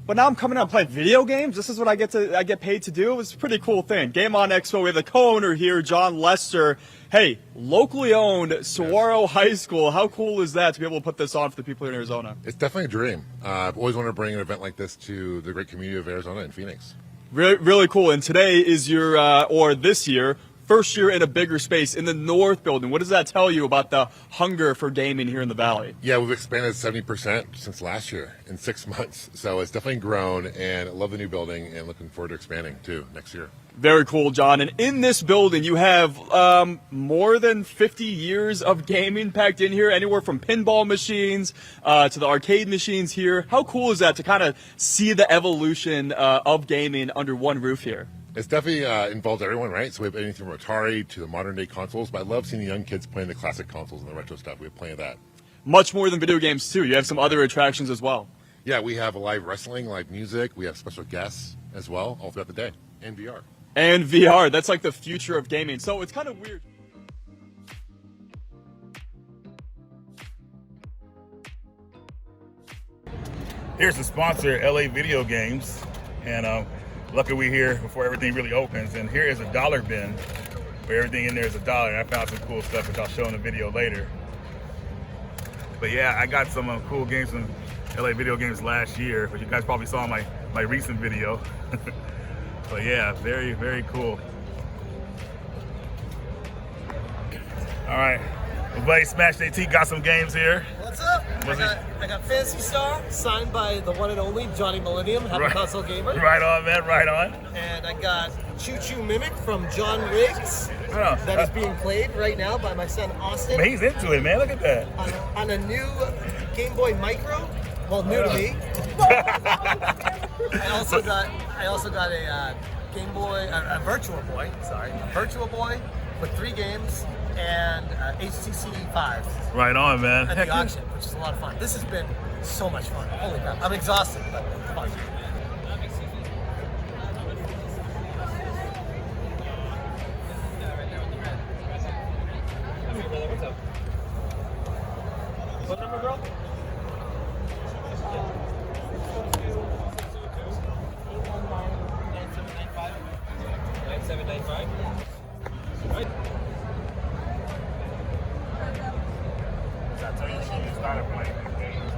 but now I'm coming out and play video games. This is what I get paid to do. It's a pretty cool thing. Game On Expo. We have the co-owner here, John Lester. Hey, locally owned Saguaro High School. How cool is that to be able to put this on for the people here in Arizona? It's definitely a dream. I've always wanted to bring an event like this to the great community of Arizona and Phoenix. Really, really cool. And today is your, or this year, first year in a bigger space in the North Building. What does that tell you about the hunger for gaming here in the Valley? Yeah, we've expanded 70% since last year in 6 months. So it's definitely grown, and I love the new building and looking forward to expanding too next year. Very cool, John. And in this building, you have more than 50 years of gaming packed in here, anywhere from pinball machines to the arcade machines here. How cool is that to kind of see the evolution of gaming under one roof here? It's definitely involves everyone, right? So we have anything from Atari to the modern day consoles, but I love seeing the young kids playing the classic consoles and the retro stuff. We have plenty of that. Much more than video games, too. You have some other attractions as well. Yeah, we have live wrestling, live music. We have special guests as well all throughout the day, and VR. And VR. That's like the future of gaming. So it's kind of weird. Here's the sponsor, LA Video Games. And luckily we're here before everything really opens. And here is a dollar bin where everything in there is $1. And I found some cool stuff, which I'll show in the video later. But yeah, I got some cool games from LA Video Games last year, which you guys probably saw in my recent video. But yeah, very, very cool. All right, my buddy Smash AT got some games here. What's up? I got Fantasy Star, signed by the one and only Johnny Millennium, Happy Console Gamer. Right on, man, right on. And I got Choo Choo Mimic from John Riggs, that is being played right now by my son Austin. He's into it, man, look at that. On a new Game Boy Micro, well, new to me. I also got a Game Boy, a Virtual Boy, a Virtual Boy with 3 games and HTC 5. Right on, man. At the auction, which is a lot of fun. This has been so much fun. Holy crap. I'm exhausted, but fun. What number, bro? 9795. Right. That's how you should start playing these games.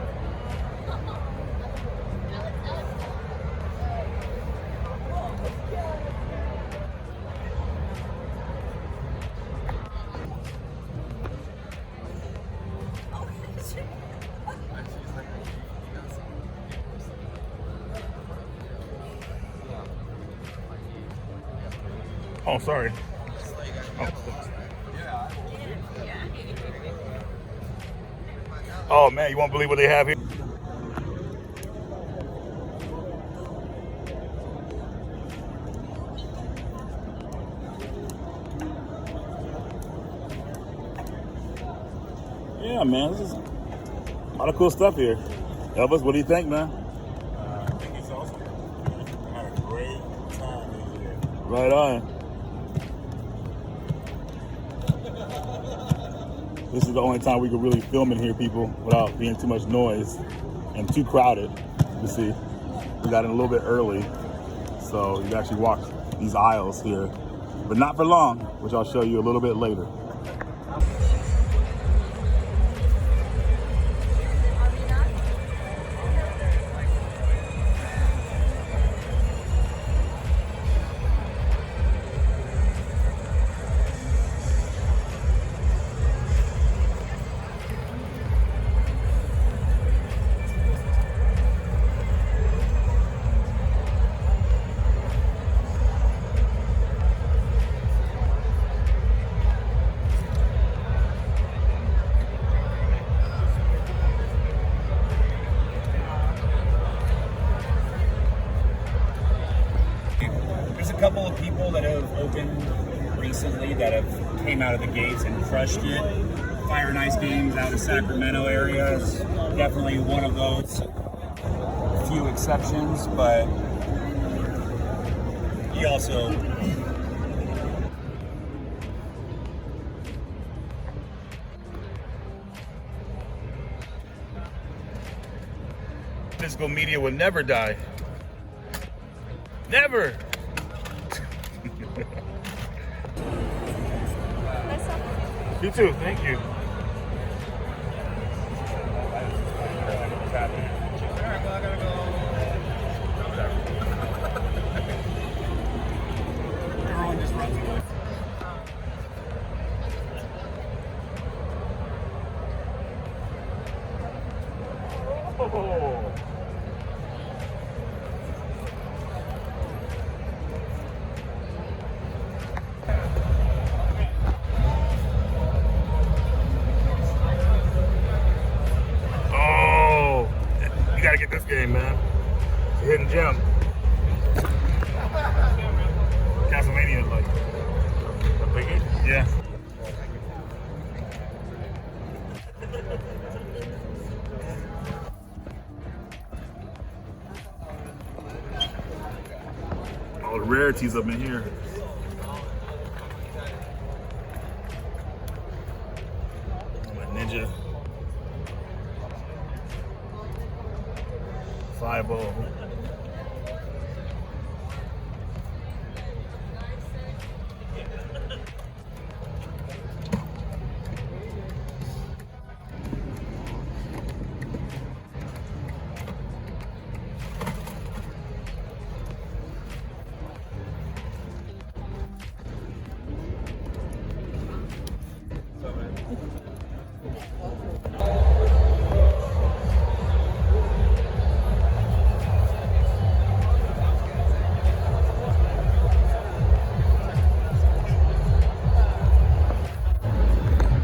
Oh, sorry. Oh man, you won't believe what they have here. Yeah, man, this is a lot of cool stuff here. Elvis, what do you think, man? I think it's awesome. I had a great time in here. Right on. This is the only time we could really film in here, people, without being too much noise and too crowded. You see, we got in a little bit early, so you actually walk these aisles here, but not for long, which I'll show you a little bit later. A couple of people that have opened recently that have came out of the gates and crushed it. Fire and Ice Games out of Sacramento area is definitely one of those. Few exceptions, but he also Physical media will never die. Never. You too. Thank you. Everyone just runs away. Oh. Oh, you gotta get this game, man. It's a hidden gem. Castlevania, like. A biggie? Yeah. All the rarities up in here. My Ninja 5-0.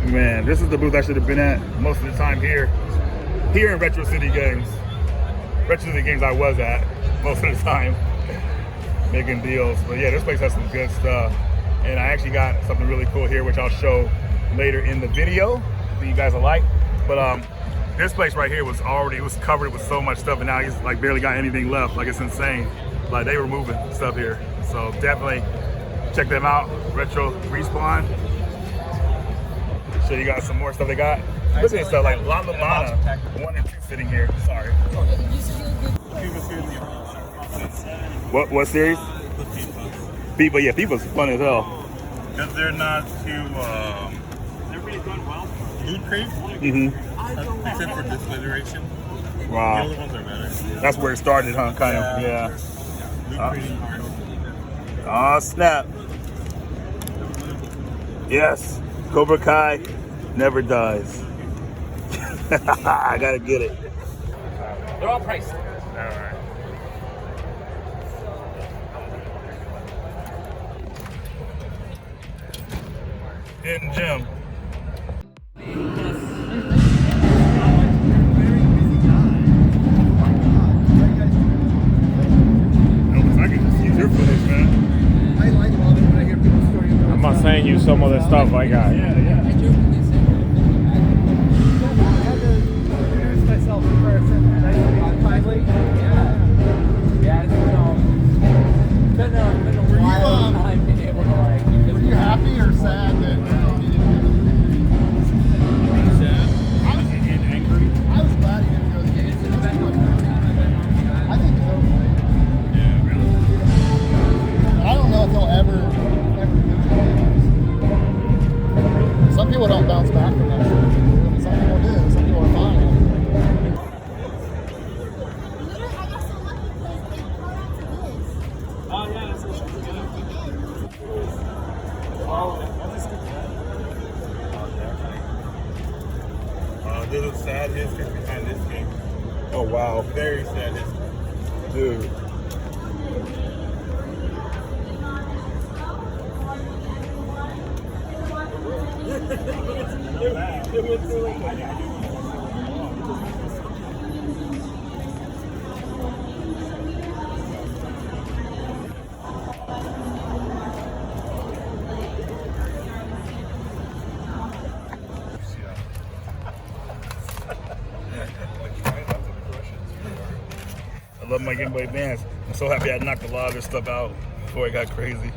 Man, this is the booth I should have been at most of the time here in Retro City Games. Retro City Games I was at most of the time, making deals. But yeah, this place has some good stuff. And I actually got something really cool here, which I'll show later in the video that you guys will like. But this place right here was covered with so much stuff, and now he's like barely got anything left. Like, it's insane. Like, they were moving stuff here. So definitely check them out. Retro Respawn. Show you guys some more stuff they got. Look at this stuff like La Mana 1 and 2 sitting here. Sorry. What series? FIFA. Yeah, FIFA's fun as hell. Because they're not too loot crate. Except for this iteration. The Wow. other ones are better. That's where it started, huh? Kind of. Yeah. Loot crate hard. Oh, snap. Yes. Cobra Kai never dies. I gotta get it. They're all priced. Alright. Hidden gem. Elvis, I can just use your footage, man. I like love it when I hear people's stories. I'm not saying you some of the stuff I got. Yeah. I had to introduce myself in person. Finally? Yeah. Yeah, it's been a wild time being able to like. Were you happy or sad that I was glad he didn't go to the games. I think so. Yeah, really. I don't know if he'll ever do the games. Some people don't bounce back from that shit. Some people do. Some people are fine. There's a sad history behind this game. Oh, wow. Very sad history. Dude. I love my Game Boy Advance. I'm so happy I knocked a lot of this stuff out before it got crazy.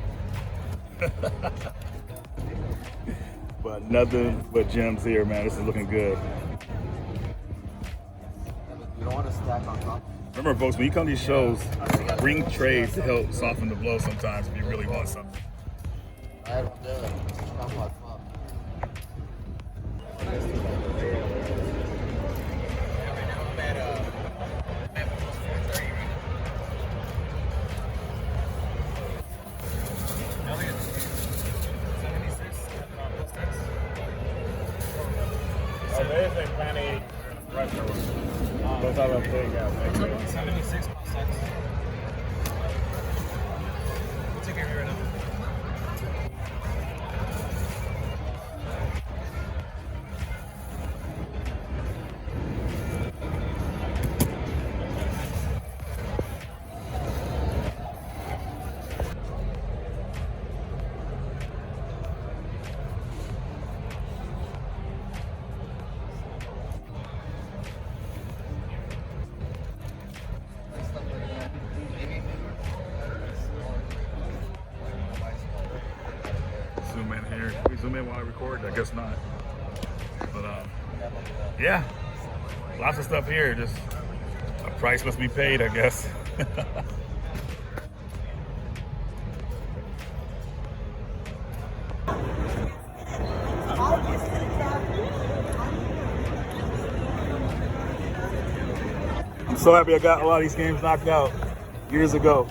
But nothing but gems here, man. This is looking good. You don't want to stack on top. Remember, folks, when you come to these shows, bring trays to help soften the blow sometimes if you really want something. I don't do it. Come on, come on. Oh, there is a plenty restaurant. Those are the big 76 plus 6. Take care of you right now. Zoom in here. Can we zoom in while I record? I guess not. But yeah, lots of stuff here. Just a price must be paid, I guess. I'm so happy I got a lot of these games knocked out years ago.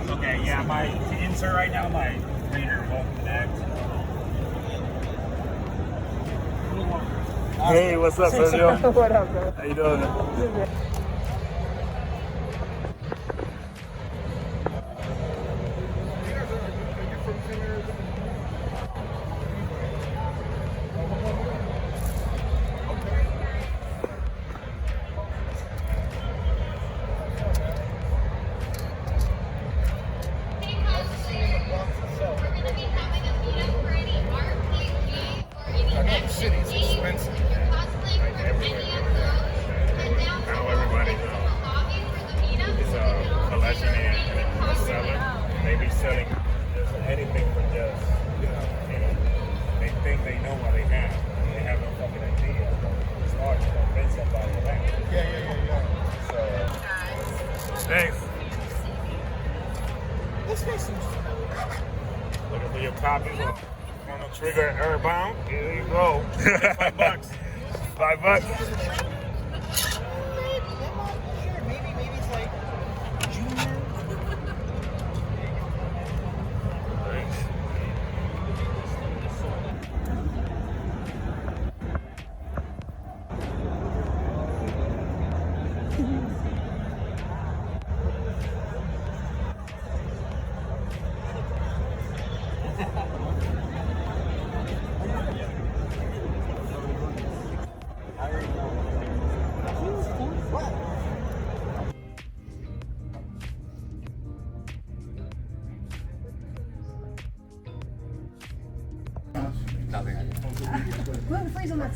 Okay, yeah, my to insert right now, my reader won't connect. Hey, what's up, Sergio? What up, bro? How you doing? Thanks. Looking for your copies on the Trigger and Airbound. Here you go. $5. $5. Maybe it's like junior.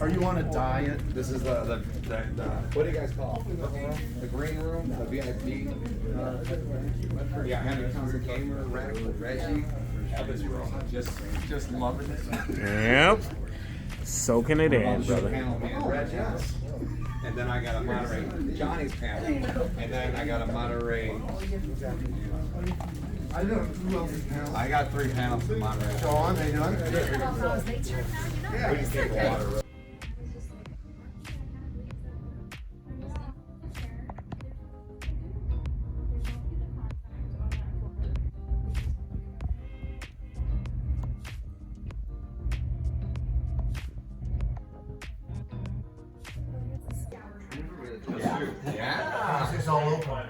Are you on a diet? This is the what do you guys call it? The green room, the VIP. Yeah, Henry comes a gamer, Reggie. Just loving it. Yep. Soaking it in, brother. Panel, man, Reggie. And then I gotta moderate Johnny's panel. And then I gotta moderate. I got 3 panels to moderate. Sean, how you doing? Yeah. It's all open.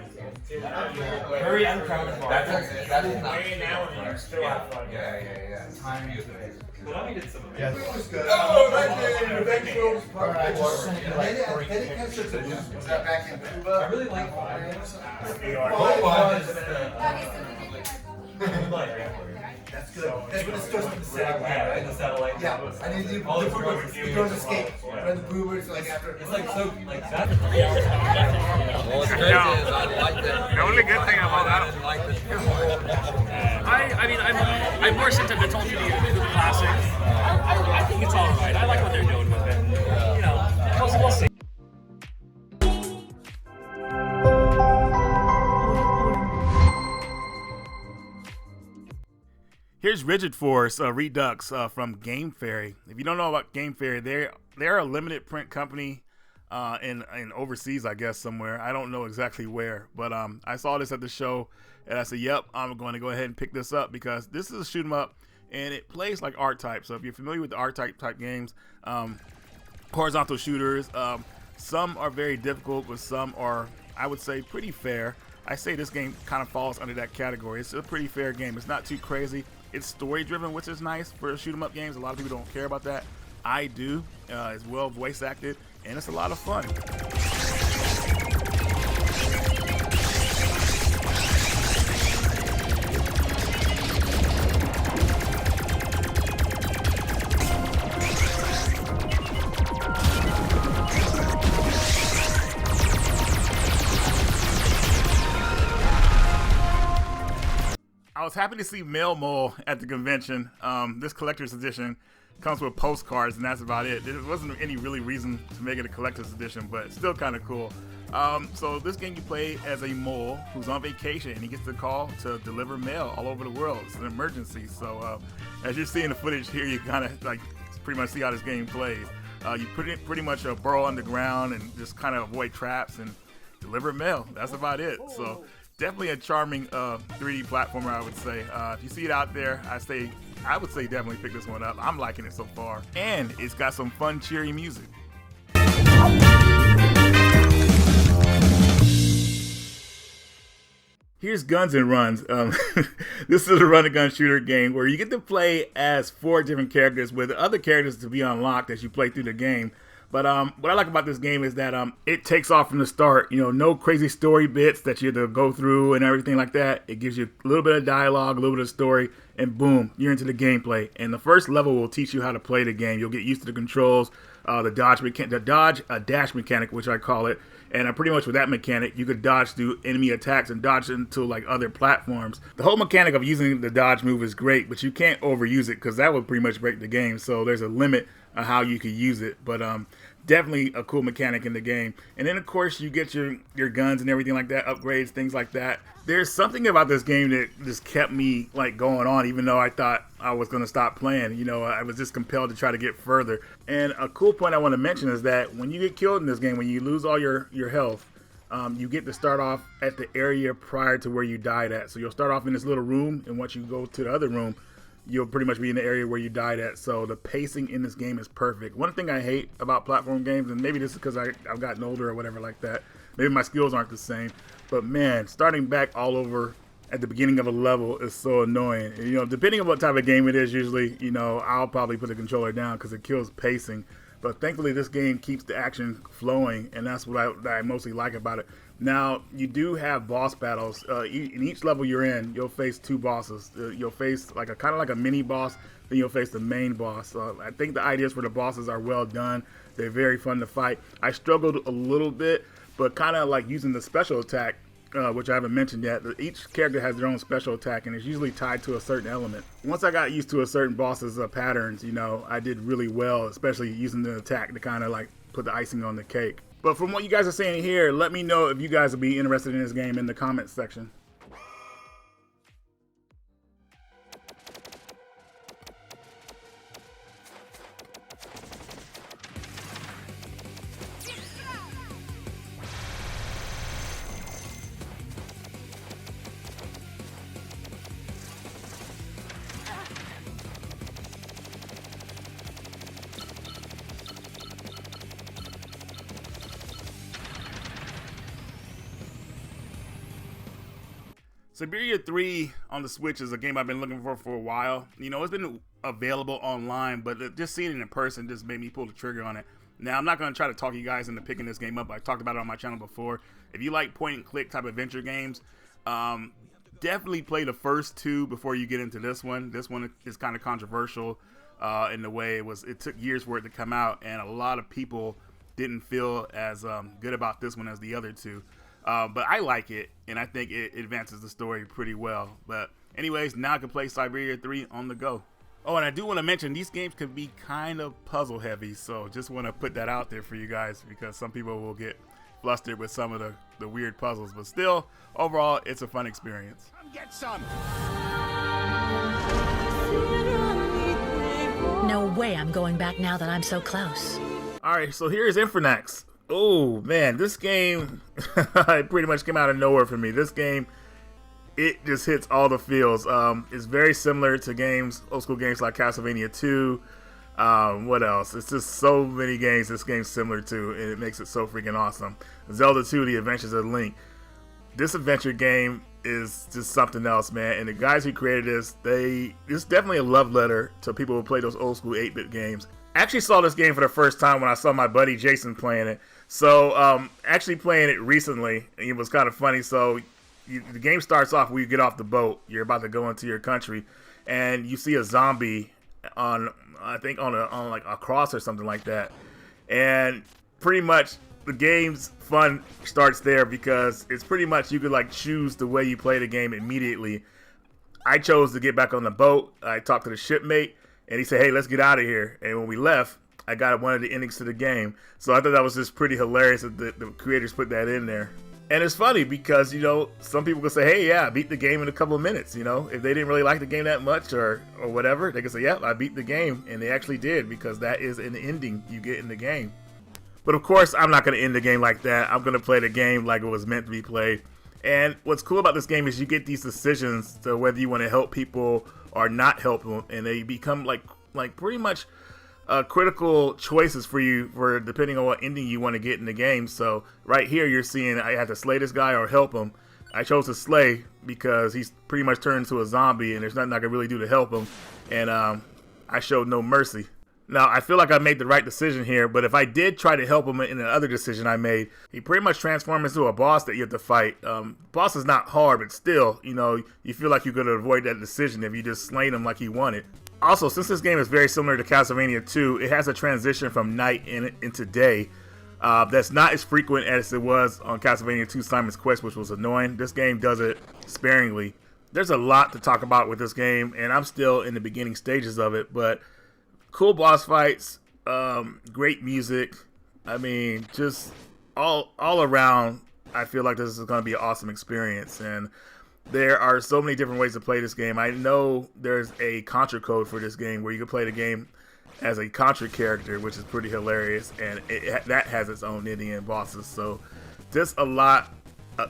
Very uncrowded bar. That is not. Way now and you still have fun. Yeah. Time you. Konami did some of Yes. Oh, thanks for Alright, just sent you like 3 Was that back in Cuba? I really like That's good. That's when it's supposed to be set up. right? The satellite. Yeah, I need to do the Boomers Escape. Run the Boomers like after. It's like so, like that. Well, what's crazy is I like that. The only good thing about that. I didn't like this. I mean, I'm more sentimental to the classic. I think it's all right. I like what they're doing with it. You know, we'll see. Here's Rigid Force Redux from Game Fairy. If you don't know about Game Fairy, they're a limited print company in overseas, I guess, somewhere. I don't know exactly where, but I saw this at the show, and I said, yep, I'm going to go ahead and pick this up because this is a shoot 'em up, and it plays like R-Type. So if you're familiar with the R-Type games, horizontal shooters, some are very difficult, but some are, I would say, pretty fair. I say this game kind of falls under that category. It's a pretty fair game. It's not too crazy. It's story driven, which is nice for shoot 'em up games. A lot of people don't care about that. I do. It's well voice acted, and it's a lot of fun. I was happy to see Mail Mole at the convention. This collector's edition comes with postcards, and that's about it. There wasn't any really reason to make it a collector's edition, but still kind of cool. So this game you play as a mole who's on vacation, and he gets the call to deliver mail all over the world. It's an emergency. So as you're seeing the footage here, you kind of like pretty much see how this game plays. You pretty much burrow underground and just kind of avoid traps and deliver mail. That's about it. So definitely a charming 3D platformer, I would say. If you see it out there, I would say definitely pick this one up. I'm liking it so far. And it's got some fun, cheery music. Here's Guns and Runs. This is a run-and-gun shooter game where you get to play as 4 different characters with other characters to be unlocked as you play through the game. But what I like about this game is that it takes off from the start. You know, no crazy story bits that you have to go through and everything like that. It gives you a little bit of dialogue, a little bit of story, and boom, you're into the gameplay. And the first level will teach you how to play the game. You'll get used to the controls, the dodge dash mechanic, which I call it. And pretty much with that mechanic, you could dodge through enemy attacks and dodge into like other platforms. The whole mechanic of using the dodge move is great, but you can't overuse it because that would pretty much break the game. So there's a limit on how you could use it. But definitely a cool mechanic in the game. And then of course you get your guns and everything like that, upgrades, things like that. There's something about this game that just kept me like going on, even though I thought I was going to stop playing. You know, I was just compelled to try to get further. And a cool point I want to mention is that when you get killed in this game, when you lose all your health, you get to start off at the area prior to where you died at. So you'll start off in this little room, and once you go to the other room, you'll pretty much be in the area where you died at. So the pacing in this game is perfect. One thing I hate about platform games, and maybe this is because I've gotten older or whatever like that, maybe my skills aren't the same, but man, starting back all over at the beginning of a level is so annoying. And, you know, depending on what type of game it is, usually, you know, I'll probably put the controller down because it kills pacing. But thankfully this game keeps the action flowing, and that's what I mostly like about it. Now, you do have boss battles. In each level you're in, you'll face 2 bosses. You'll face like kind of like a mini boss, then you'll face the main boss. I think the ideas for the bosses are well done. They're very fun to fight. I struggled a little bit, but kind of like using the special attack, which I haven't mentioned yet. Each character has their own special attack, and it's usually tied to a certain element. Once I got used to a certain boss's patterns, you know, I did really well, especially using the attack to kind of like put the icing on the cake. But from what you guys are saying here, let me know if you guys will be interested in this game in the comments section. Siberia 3 on the Switch is a game I've been looking for a while. You know, it's been available online, but just seeing it in person just made me pull the trigger on it. Now, I'm not going to try to talk you guys into picking this game up. I talked about it on my channel before. If you like point-and-click type adventure games, definitely play the first 2 before you get into this one. This one is kind of controversial in the way it took years for it to come out, and a lot of people didn't feel as good about this one as the other 2. But I like it, and I think it advances the story pretty well. But Anyways, now I can play Siberia 3 on the go. Oh, and I do want to mention these games can be kind of puzzle heavy, so just want to put that out there for you guys because some people will get flustered with some of the weird puzzles, but still, overall, it's a fun experience. Get some. No way I'm going back now that I'm so close. All right, so here's Infernax. Oh man, this game it pretty much came out of nowhere for me. This game, it just hits all the feels. It's very similar to games, old school games like Castlevania 2. What else? It's just so many games this game's similar to, and it makes it so freaking awesome. Zelda 2, The Adventures of Link. This adventure game is just something else, man. And the guys who created this, it's definitely a love letter to people who play those old school 8-bit games. I actually saw this game for the first time when I saw my buddy Jason playing it. So, actually playing it recently, it was kind of funny. So, the game starts off when you get off the boat. You're about to go into your country, and you see a zombie on, I think, on like a cross or something like that. And pretty much the game's fun starts there because it's pretty much you could like choose the way you play the game immediately. I chose to get back on the boat. I talked to the shipmate, and he said, "Hey, let's get out of here." And when we left, I got one of the endings to the game. So I thought that was just pretty hilarious that the creators put that in there. And it's funny because, you know, some people could say, "Hey, yeah, I beat the game in a couple of minutes." You know, if they didn't really like the game that much or whatever, they could say, "Yeah, I beat the game." And they actually did, because that is an ending you get in the game. But of course, I'm not going to end the game like that. I'm going to play the game like it was meant to be played. And what's cool about this game is you get these decisions to whether you want to help people or not help them, and they become like pretty much critical choices for you for depending on what ending you want to get in the game. So right here you're seeing I have to slay this guy or help him. I chose to slay because he's pretty much turned into a zombie and there's nothing I can really do to help him, and I showed no mercy. Now, I feel like I made the right decision here, but if I did try to help him in another decision I made, he pretty much transformed into a boss that you have to fight. Boss is not hard, but still, you know, you feel like you could avoid that decision if you just slain him like he wanted. Also, since this game is very similar to Castlevania 2, it has a transition from night into day that's not as frequent as it was on Castlevania 2 Simon's Quest, which was annoying. This game does it sparingly. There's a lot to talk about with this game, and I'm still in the beginning stages of it, but cool boss fights, great music. I mean, just all around, I feel like this is going to be an awesome experience. And there are so many different ways to play this game. I know there's a Contra code for this game where you can play the game as a Contra character, which is pretty hilarious. And that has its own ending and bosses. So just a lot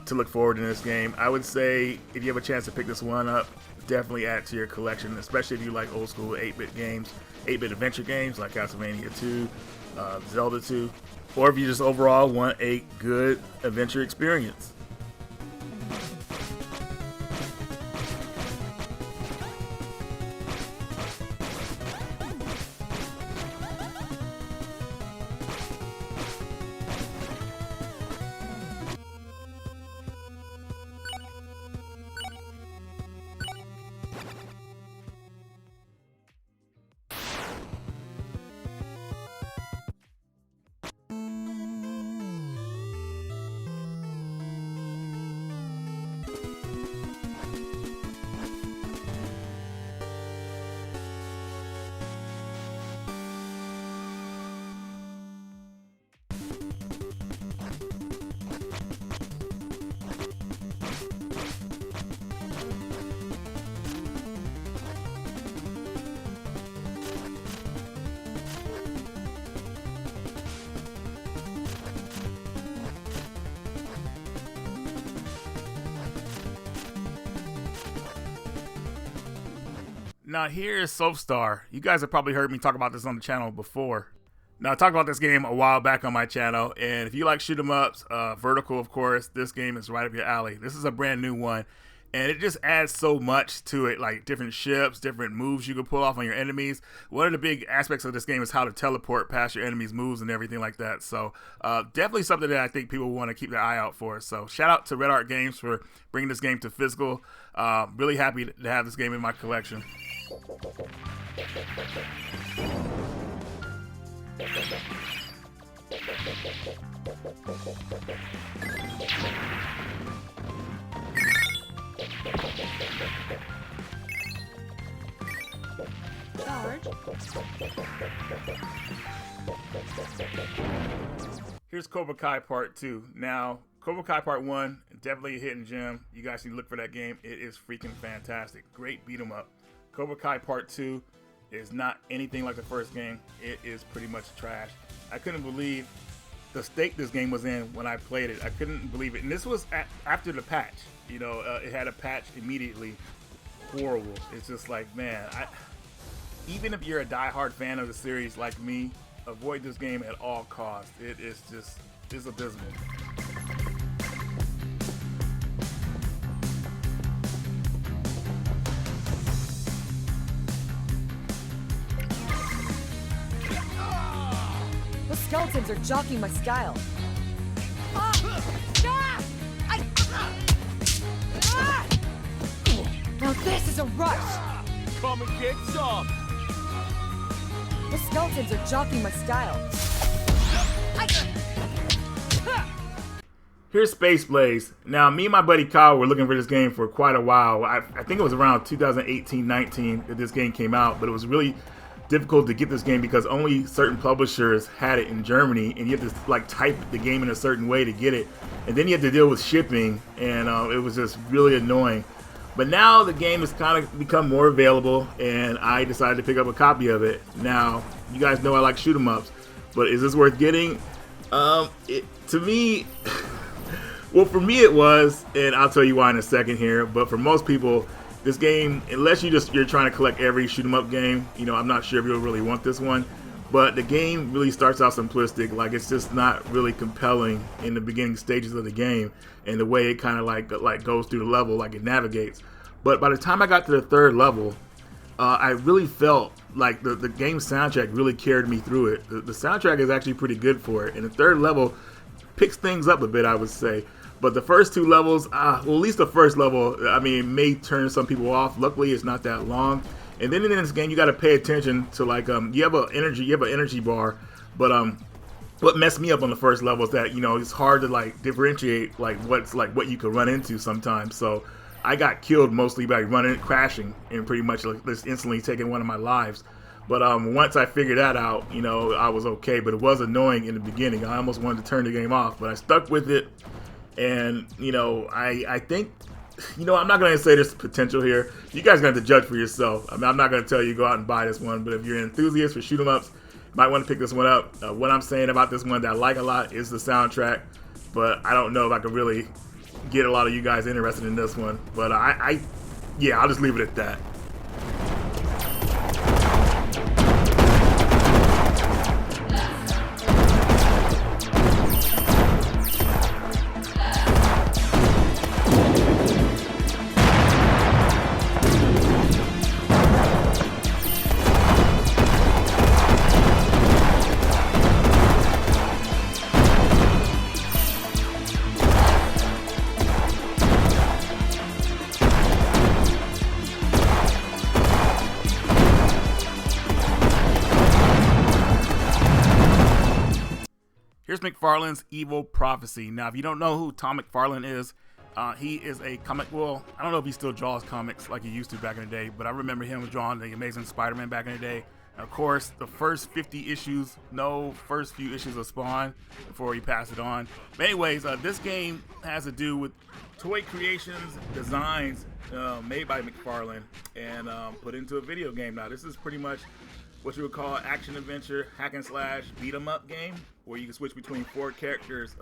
to look forward to in this game. I would say if you have a chance to pick this one up, definitely add it to your collection, especially if you like old school 8-bit games, 8-bit adventure games like Castlevania 2, Zelda 2, or if you just overall want a good adventure experience. Now here's Softar. You guys have probably heard me talk about this on the channel before. Now I talked about this game a while back on my channel, and if you like shoot 'em ups, vertical of course, this game is right up your alley. This is a brand new one, and it just adds so much to it, like different ships, different moves you can pull off on your enemies. One of the big aspects of this game is how to teleport past your enemies' moves and everything like that. So definitely something that I think people want to keep their eye out for. So shout out to Red Art Games for bringing this game to physical. Really happy to have this game in my collection. charge. Here's Cobra Kai Part 2. Now, Cobra Kai Part 1, definitely a hidden gem. You guys need to look for that game. It is freaking fantastic. Great beat 'em up. Cobra Kai Part 2 is not anything like the first game. It is pretty much trash. I couldn't believe the state this game was in when I played it. I couldn't believe it. And this was after the patch. You know, it had a patch immediately. Horrible. It's just like, man, even if you're a diehard fan of the series like me, avoid this game at all costs. It is just, it's abysmal. The skeletons are jockeying my style. Now this is a rush! Come and get some! The skeletons are jockeying my style. Here's Space Blaze. Now, me and my buddy Kyle were looking for this game for quite a while. I think it was around 2018-19 that this game came out, but it was really difficult to get this game because only certain publishers had it in Germany, and you have to like type the game in a certain way to get it, and then you have to deal with shipping, and it was just really annoying. But now the game has kind of become more available, and I decided to pick up a copy of it. Now, you guys know I like shoot 'em ups, but is this worth getting? To me, well, for me it was, and I'll tell you why in a second here. But for most people, this game, unless you're trying to collect every shoot 'em up game, you know, I'm not sure if you'll really want this one. But the game really starts out simplistic, like it's just not really compelling in the beginning stages of the game, and the way it kind of like goes through the level, like it navigates. But by the time I got to the third level, I really felt like the game soundtrack really carried me through it. The soundtrack is actually pretty good for it, and the third level picks things up a bit, I would say. But the first two levels, well, at least the first level, I mean, it may turn some people off. Luckily, it's not that long. And then in this game, you got to pay attention to like you have an energy bar, but what messed me up on the first level is that, you know, it's hard to like differentiate like what you could run into sometimes. So I got killed mostly by crashing, and pretty much like just instantly taking one of my lives. But once I figured that out, you know, I was okay. But it was annoying in the beginning. I almost wanted to turn the game off, but I stuck with it. And, you know, I think, you know, I'm not going to say there's potential here. You guys are going to have to judge for yourself. I mean, I'm not going to tell you go out and buy this one, but if you're an enthusiast for shoot 'em ups, you might want to pick this one up. What I'm saying about this one that I like a lot is the soundtrack, but I don't know if I could really get a lot of you guys interested in this one. But yeah, I'll just leave it at that. Here's McFarlane's Evil Prophecy. Now, if you don't know who Tom McFarlane is, he is a comic, well, I don't know if he still draws comics like he used to back in the day, but I remember him drawing the Amazing Spider-Man back in the day. And of course, the first 50 issues, first few issues of Spawn before he passed it on. But anyways, this game has to do with toy creations, designs made by McFarlane and put into a video game. Now, this is pretty much what you would call action adventure, hack and slash, beat 'em up game, where you can switch between 4 characters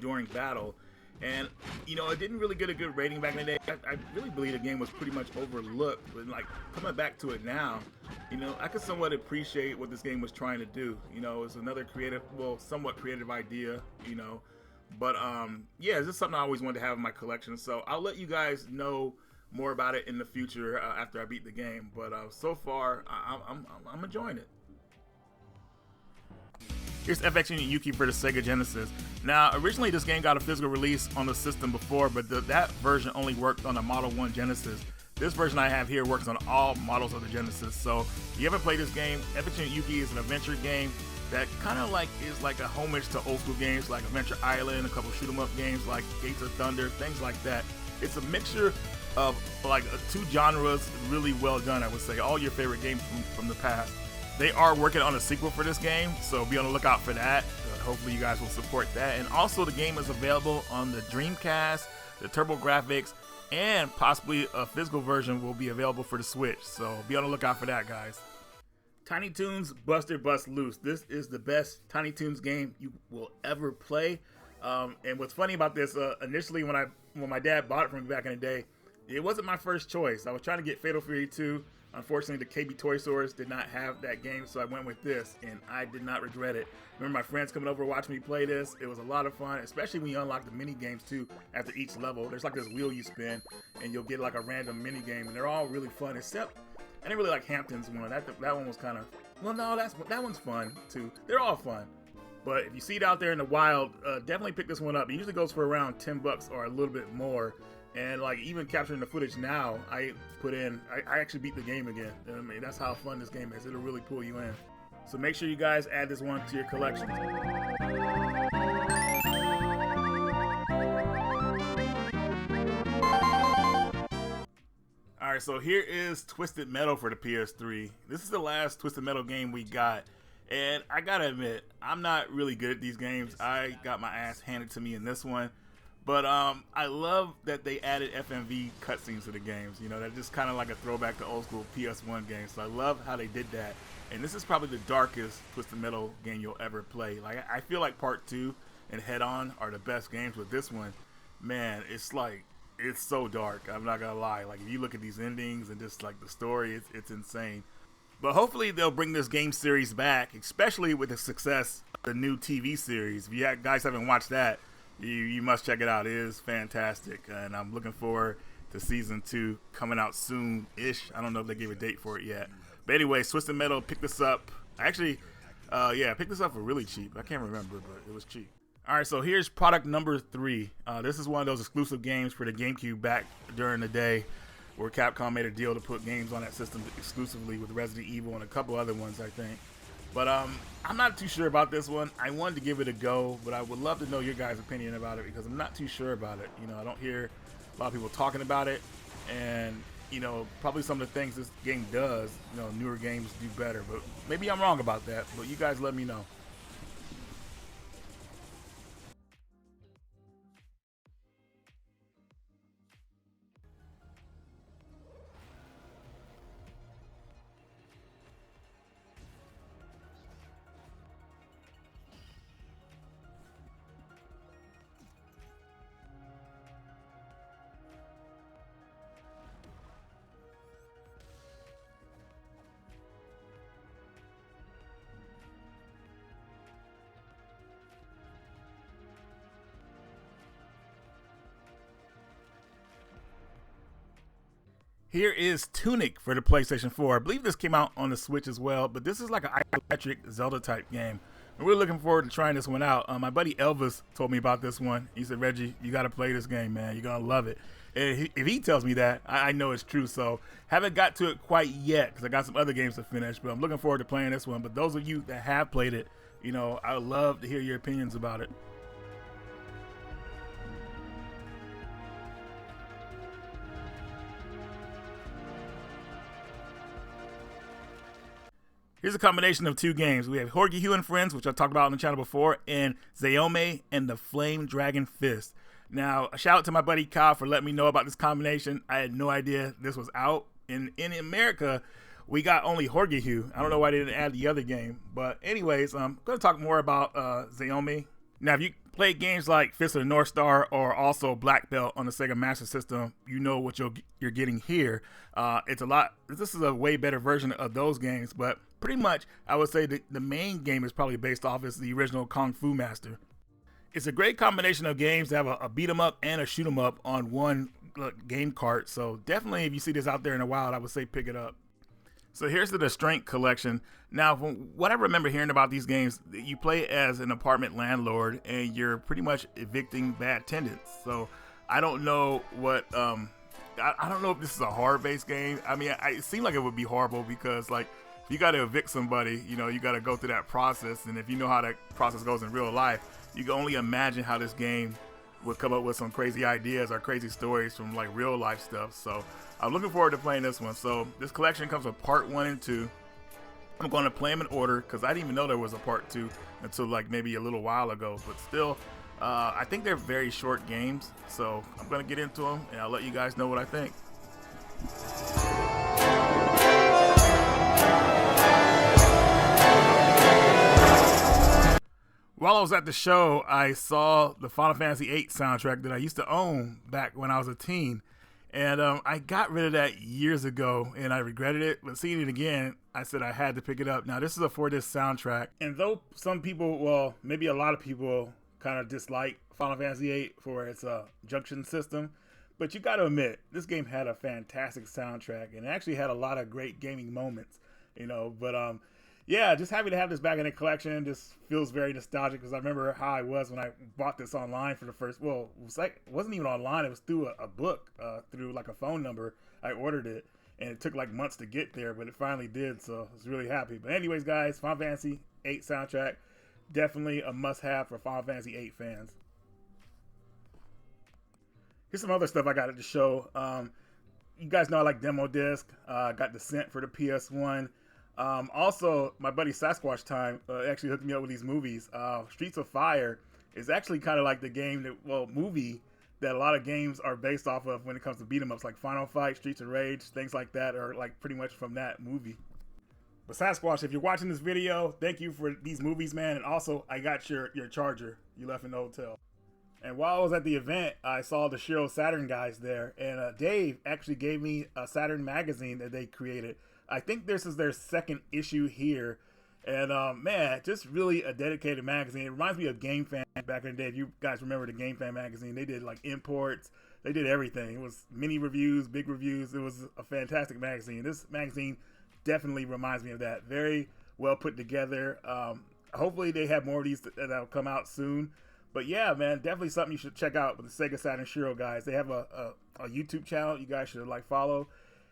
during battle. And, you know, it didn't really get a good rating back in the day. I really believe the game was pretty much overlooked. But, like, coming back to it now, you know, I could somewhat appreciate what this game was trying to do. You know, it's another creative, well, somewhat creative idea, you know. But, yeah, it's just something I always wanted to have in my collection. So I'll let you guys know more about it in the future after I beat the game. But so far, I'm enjoying it. Here's FX Unit Yuki for the Sega Genesis. Now, originally this game got a physical release on the system before, but that version only worked on the Model 1 Genesis. This version I have here works on all models of the Genesis. So if you haven't played this game, FX Unit Yuki is an adventure game that kind of like is like a homage to old school games like Adventure Island, a couple shoot 'em up games like Gates of Thunder, things like that. It's a mixture of like two genres really well done, I would say. All your favorite games from the past. They are working on a sequel for this game, so be on the lookout for that. Hopefully you guys will support that. And also the game is available on the Dreamcast, the TurboGrafx, and possibly a physical version will be available for the Switch. So be on the lookout for that, guys. Tiny Toons Buster Bust Loose. This is the best Tiny Toons game you will ever play. And what's funny about this, initially when my dad bought it from me back in the day, it wasn't my first choice. I was trying to get Fatal Fury 2. Unfortunately, the KB Toy Stores did not have that game, so I went with this, and I did not regret it. Remember my friends coming over watching me play this. It was a lot of fun, especially when you unlock the mini games too after each level. There's like this wheel you spin, and you'll get like a random mini game, and they're all really fun. Except I didn't really like Hampton's one. That one was kind of, well, no, that one's fun too. They're all fun. But if you see it out there in the wild, definitely pick this one up. It usually goes for around $10 or a little bit more. And like even capturing the footage now, I actually beat the game again. I mean, that's how fun this game is. It'll really pull you in. So make sure you guys add this one to your collection. Alright, so here is Twisted Metal for the PS3. This is the last Twisted Metal game we got. And I gotta admit, I'm not really good at these games. I got my ass handed to me in this one. But I love that they added FMV cutscenes to the games. You know, that's just kind of like a throwback to old school PS1 games. So I love how they did that. And this is probably the darkest Twisted Metal game you'll ever play. Like I feel like Part 2 and Head On are the best games. With this one, man, it's so dark. I'm not gonna lie. Like if you look at these endings and just like the story, it's insane. But hopefully they'll bring this game series back, especially with the success of the new TV series. If you guys haven't watched that, you must check it out. It is fantastic, and I'm looking forward to season 2 coming out soon-ish. I don't know if they gave a date for it yet. But anyway, Twisted Metal picked this up. Actually, picked this up for really cheap. I can't remember, but it was cheap. All right, so here's product number 3. This is one of those exclusive games for the GameCube back during the day, where Capcom made a deal to put games on that system exclusively with Resident Evil and a couple other ones, I think. But I'm not too sure about this one. I wanted to give it a go, but I would love to know your guys' opinion about it because I'm not too sure about it. You know, I don't hear a lot of people talking about it, and you know, probably some of the things this game does, you know, newer games do better. But maybe I'm wrong about that. But you guys let me know. Here is Tunic for the PlayStation 4. I believe this came out on the Switch as well, but this is like an isometric Zelda type game. And we're looking forward to trying this one out. My buddy Elvis told me about this one. He said, Reggie, you got to play this game, man. You're going to love it. And if he tells me that, I know it's true. So haven't got to it quite yet because I got some other games to finish, but I'm looking forward to playing this one. But those of you that have played it, you know, I would love to hear your opinions about it. Here's a combination of 2 games. We have Horihu and Friends, which I talked about on the channel before, and Zayome and the Flame Dragon Fist. Now, a shout out to my buddy Kyle for letting me know about this combination. I had no idea this was out. In America, we got only Horihu. I don't know why they didn't add the other game. But anyways, I'm going to talk more about Zayome. Now, if you play games like Fist of the North Star or also Black Belt on the Sega Master System, you know what you're getting here. This is a way better version of those games, but pretty much I would say the main game is probably based off as the original Kung Fu Master. It's a great combination of games to have a beat 'em up and a shoot 'em up on one game cart. So definitely if you see this out there in the wild, I would say pick it up. So here's the Strength Collection. Now, from what I remember hearing about these games, you play as an apartment landlord and you're pretty much evicting bad tenants. So I don't know what, I don't know if this is a horror-based game. I mean, it seemed like it would be horrible because like, you got to evict somebody, you know, you got to go through that process. And if you know how that process goes in real life, you can only imagine how this game would come up with some crazy ideas or crazy stories from like real life stuff. So I'm looking forward to playing this one. So this collection comes with part 1 and 2. I'm going to play them in order because I didn't even know there was a part 2 until like maybe a little while ago. But still, I think they're very short games. So I'm going to get into them and I'll let you guys know what I think. While I was at the show, I saw the Final Fantasy VIII soundtrack that I used to own back when I was a teen. And I got rid of that years ago, and I regretted it. But seeing it again, I said I had to pick it up. Now, this is a 4-disc soundtrack. And though some people, well, maybe a lot of people kind of dislike Final Fantasy VIII for its junction system, but you got to admit, this game had a fantastic soundtrack, and it actually had a lot of great gaming moments, you know. But yeah, just happy to have this back in the collection. Just feels very nostalgic because I remember how I was when I bought this online for the first. Well, it wasn't even online. It was through a book, through like a phone number. I ordered it, and it took like months to get there, but it finally did. So I was really happy. But anyways, guys, Final Fantasy VIII soundtrack, definitely a must-have for Final Fantasy VIII fans. Here's some other stuff I got at the show. You guys know I like demo disc. Got Descent for the PS1. Also, my buddy Sasquatch Time actually hooked me up with these movies. Streets of Fire is actually kind of like the game that, well, movie that a lot of games are based off of when it comes to beat 'em ups, like Final Fight, Streets of Rage, things like that are like pretty much from that movie. But Sasquatch, if you're watching this video, thank you for these movies, man. And also, I got your charger you left in the hotel. And while I was at the event, I saw the Shiro Saturn guys there, and Dave actually gave me a Saturn magazine that they created. I think this is their second issue here. And man, just really a dedicated magazine. It reminds me of Game Fan back in the day. If you guys remember the Game Fan magazine, they did like imports. They did everything. It was mini reviews, big reviews. It was a fantastic magazine. This magazine definitely reminds me of that. Very well put together. Hopefully they have more of these that'll come out soon. But yeah, man, definitely something you should check out with the Sega Saturn Shiro guys. They have a YouTube channel you guys should like follow.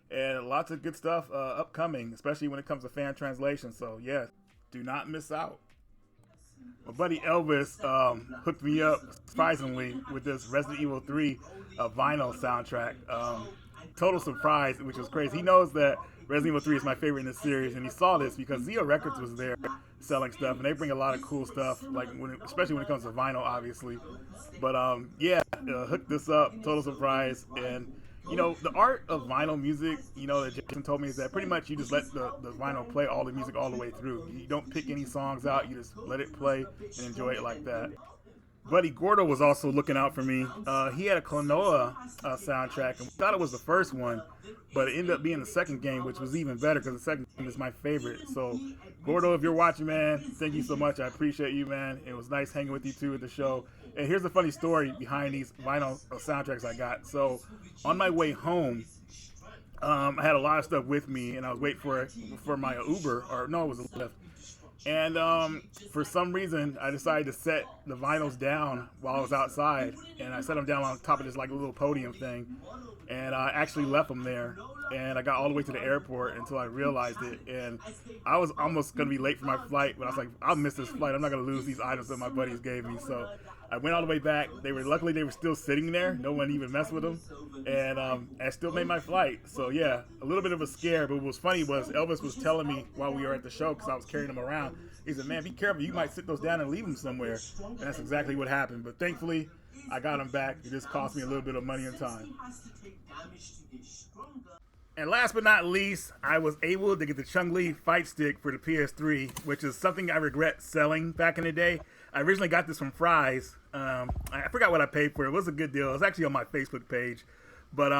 And lots of good stuff upcoming, especially when it comes to fan translation. So yeah, do not miss out. My buddy Elvis hooked me up, surprisingly, with this Resident Evil 3 vinyl soundtrack. Total surprise, which was crazy. He knows that Resident Evil 3 is my favorite in the series, and he saw this because Zio Records was there selling stuff, and they bring a lot of cool stuff, like especially when it comes to vinyl, obviously. But yeah, hooked this up, total surprise. And you know, the art of vinyl music, you know, that Jason told me is that pretty much you just let the vinyl play all the music all the way through. You don't pick any songs out, you just let it play and enjoy it like that. Buddy Gordo was also looking out for me. He had a Klonoa soundtrack, and we thought it was the first one, but it ended up being the second game, which was even better because the second game is my favorite. So, Gordo, if you're watching, man, thank you so much. I appreciate you, man. It was nice hanging with you, too, at the show. And here's a funny story behind these vinyl soundtracks I got. So, on my way home, I had a lot of stuff with me, and I was waiting for my Uber, or no, it was a Lyft. And for some reason, I decided to set the vinyls down while I was outside, and I set them down on top of this like little podium thing, and I actually left them there, and I got all the way to the airport until I realized it, and I was almost going to be late for my flight, but I was like, I'll miss this flight. I'm not going to lose these items that my buddies gave me. So I went all the way back. Luckily they were still sitting there. No one even messed with them, and I still made my flight. So yeah, a little bit of a scare, but what was funny was Elvis was telling me while we were at the show, because I was carrying them around, he said, man, be careful, you might sit those down and leave them somewhere. And that's exactly what happened. But thankfully, I got them back. It just cost me a little bit of money and time. And last but not least, I was able to get the Chun-Li fight stick for the PS3, which is something I regret selling back in the day. I originally got this from Fry's. I forgot what I paid for it. It was a good deal. It was actually on my Facebook page. But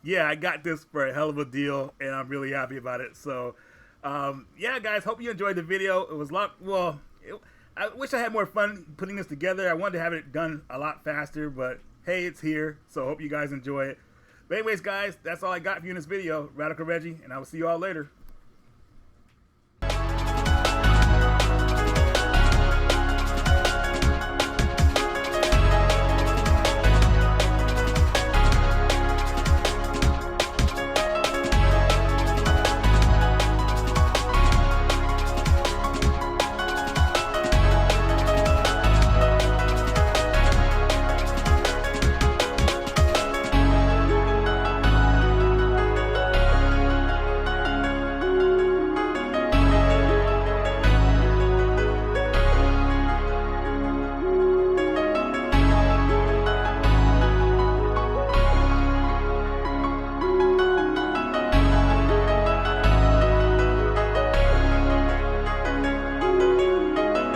yeah, I got this for a hell of a deal, and I'm really happy about it. So yeah, guys, hope you enjoyed the video. It was I wish I had more fun putting this together. I wanted to have it done a lot faster, but hey, it's here. So hope you guys enjoy it. But anyways, guys, that's all I got for you in this video. Radical Reggie, and I will see you all later.